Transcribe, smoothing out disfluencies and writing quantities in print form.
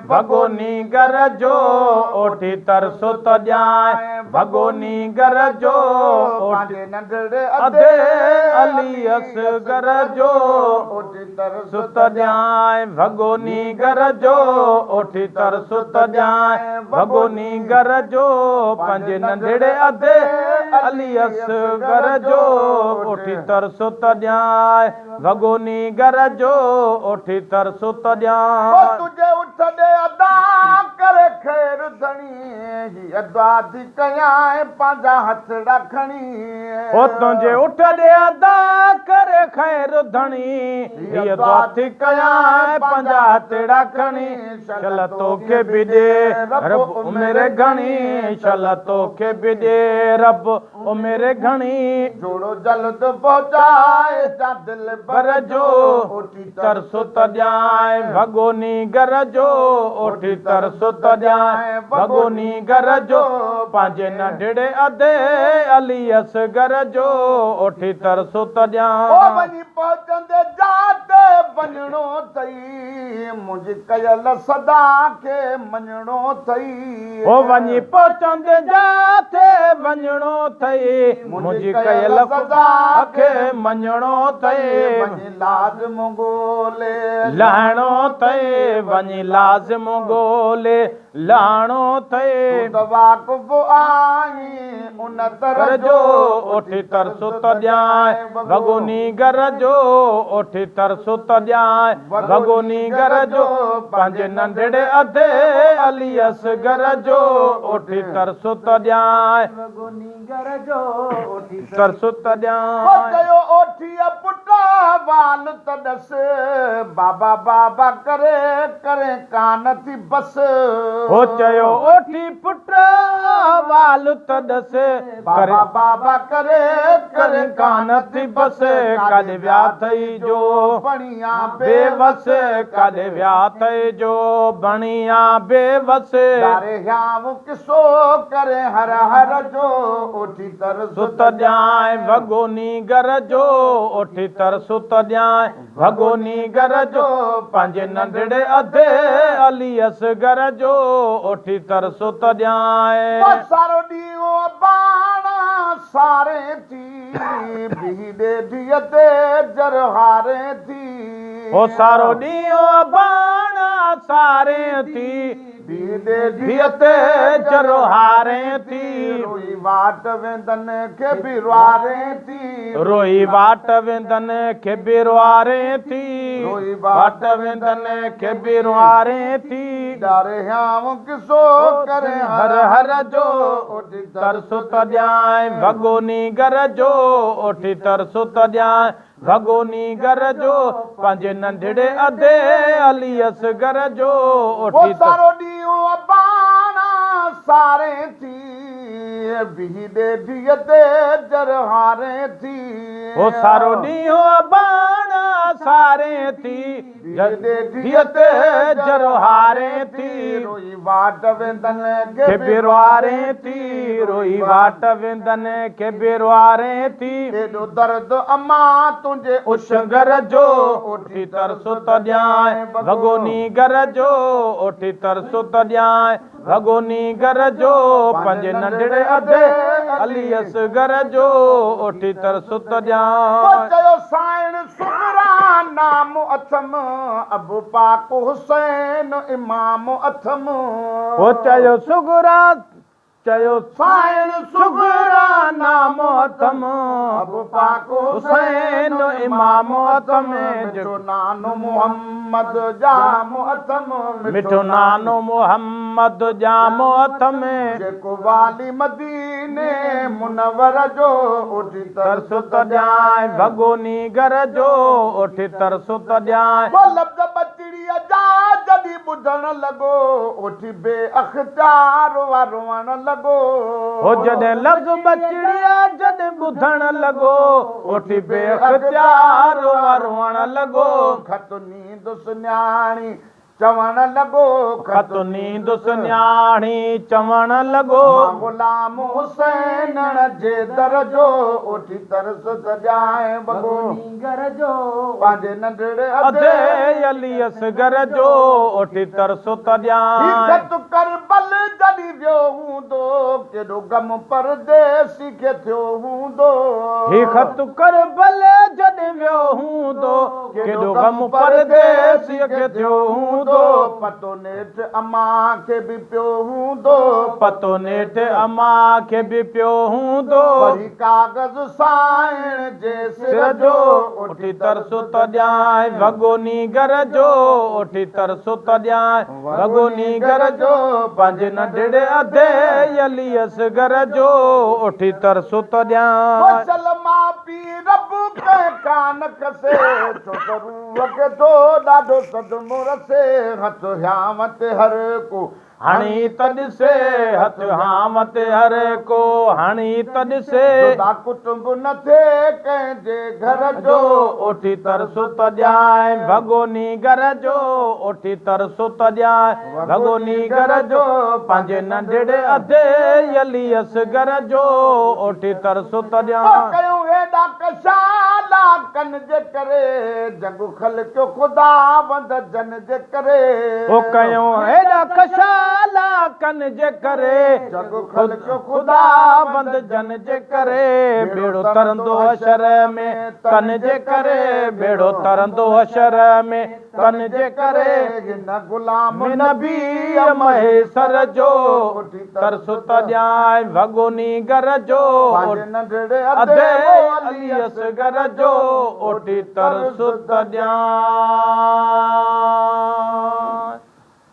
भगोनी घर जो ओठी तरसो त ॼाए भगोनी घर जो ओठी नंढड़े अधे अलियस घर जो ओठी तरसो त ॼाए भगोनी घर जो ओठी तरसो त ॼाए भगोनी घर जो पंहिंजे नंढड़े अधे अलियस घर जो ओठी तरसो त ॼाए भगोनी घर जो ओठी तरसो त ॼाए तुझे उठ दे अदा करे खैर धणी अदा थी कयां पंहिंजा हथड़ा खणी ओ तुझे उठ दे अदा करे खैर धणी अदा थी कयां पंहिंजा हथड़ा खणी चल तोखे बि ॾे रब मेरे घणी चल तोखे बि ॾे रब ओ मेरे घणी जोड़ो जल्द पहुंचाए जा दिल भर जो ओठी तरसो त ॼाए भगोनी घर जो ओठी तरसो त ॼाए भगोनी घर जो पंहिंजे नंढड़े अधे अलियस घर जो ओठी तरसो त ॼाए वञी पहुचंदे जाते वञणो अथई मुंहिंजी कयल सदा खे मञणो अथई ओ वञी पहुचंदे जाते वञणो अथई मुंहिंजी कयल सदा खे मञणो अथई वञी लाज़िम ॻोल्हे लहणो अथई वञी लाज़िम ॻोल्हे लहणो अथई तूं त वाक़ुफ़ आहीं उन दर जो ओठी तरसो त ॼाए भगोनी घर जो ओठी तरसो त ॼाए भगोनी घर जो पंहिंजे नंढड़े अधे अलियस घर जो ओठी तरसो त ॼाए भगोनी घर जो ओठी तरसो त ॼाए ओठी पुट वाल त ॾस बाबा बाबा करे करे कान थी बस हो चयो ओठी पुट वाल त ॾस बाबा बाबा करे करे कान थी बस काॾे विया थई जो बणिया बेवस काॾे विया थई जो बणिया बेवस यारे ह्याम किसो करे हर हर जो ओठी तरसो त ॼाए भगोनी घर जो ओठी तरसो त ॼाए भगोनी घर जो पंहिंजे नंढड़े अधे अलियस घर जो ओठी तरसो त ॼाए सारो ॾींहुं बाण सारे थी बिही ॾेढीअ ते जर हारे थी हो सारो ॾींहुं बाण सारे थी बिही ते जर हारे थी रोई वाट वेंदन खे बि रुआरे थी रोई वाट वेंदन खे बि रुआरे थी रोई वाट वेंदन खे बि रुआरे थी ॾारे ह्याम किसो करे हर हर जो ओठी तरसो त ॼाए भगोनी घर जो ओठी तरसो त ॼाए भगोनी घर जो पंहिंजे नंढड़े अधे अलियस घर जो ओठी सारो ॾींहुं बाण सारे थी बिही ॾेढीअ ते जर हारे थी हो सारो ॾींहुं बाण सारे थी ॾेढीअ ते जर हारे थी रोई वाट वेंदन खे बि रुआरे थी रोई वाट वेंदन खे बि रुआरे थी एॾो दर्द अमा तुंहिंजे उश घर जो ओठी तरसो त ॼाए भगोनी घर जो ओठी तरसो त ॼाए भगोनी घर जो पंहिंजे नंढड़े अधे अलियस घर जो ओठी तरसो त ॼाए चयो साइण सुगरा नाम अथम अबू पाक हुसैन इमाम अथम हो चयो सुगरा चयो साइण सुगरा नाम अथम अबू पाक हुसैन इमाम अथम मिठो नानो मोहम्मद जाम अथम मिठो नानो मोहम्मद जाम अथम जेको वाली मदीने मुनवर जो ओठी तरसो त ॼाए भगोनी घर जो ओठी तरसो त ॼाए लफ़्ज़ बचड़ीअ जा जॾहिं ॿुधण लॻो ओठी बे अख़्तियार रोअण लॻो हो जॾहिं लफ़्ज़ बचड़िया जॾहिं ॿुधण लॻो ओठी बेअख़्तियार रोअण लॻो खत नींद सुञाणी चवण लॻो खत नींद सुञाणी चवण लॻो गुलाम हुसैन जे दर जो उठी तरस सजाए वॻो घर जो पंहिंजे नंढड़े अधे अली असगर जो उठी तरसो तॼाए खत करबल जॾहिं वियो हूंदो केॾो गम परदेसी खे थियो हूंदो ही खत करबल जॾहिं वियो हूंदो केॾो गम परदेसीअ खे थियो हूंदो पतो नेठ अम्मा खे बि पियो हूंदो पतो नेठ अम्मा खे बि पियो हूंदो वरी कागज़ साइण जे सिर जो उठी तरसो तॼाए भगोनी घर जो उठी तरसो तॼाए भगोनी घर जो पंहिंजे नंढड़े अधे अली असगर जो उठी तरसो तॼाए चल मां पी रब कंहिं कान कसे छो त रूह खे तो ॾाढो सदमो रसे हथ हियामत हर को हणी त ॾिसे हथ हामत हर को हणी त ॾिसे कुटुंब न थिए कंहिंजे घर जो उठी तरसो तॼाए भगोनी घर जो उठी तरसो तॼाए भगोनी घर जो पंहिंजे नंढड़े अधे अली असगर जो उठी तरसो तॼाए कयूं हेॾा कशाला कन जे करे जग ख़लक़ियो ख़ुदा वंद जन जे करे ओ कयूं हेॾा कशाला कन जे करे जग ख़लक़ियो ख़ुदा बंद जन जे करे बेड़ो तरंदो अशर में तन जे करे बेड़ो तरंदो अशर में तन जे करे हिन गुलाम नबी महेसर जो तरसो तॼाए भगोनी घर जो नंढड़े अधे अली असगर जो उठी तरसो तॼाए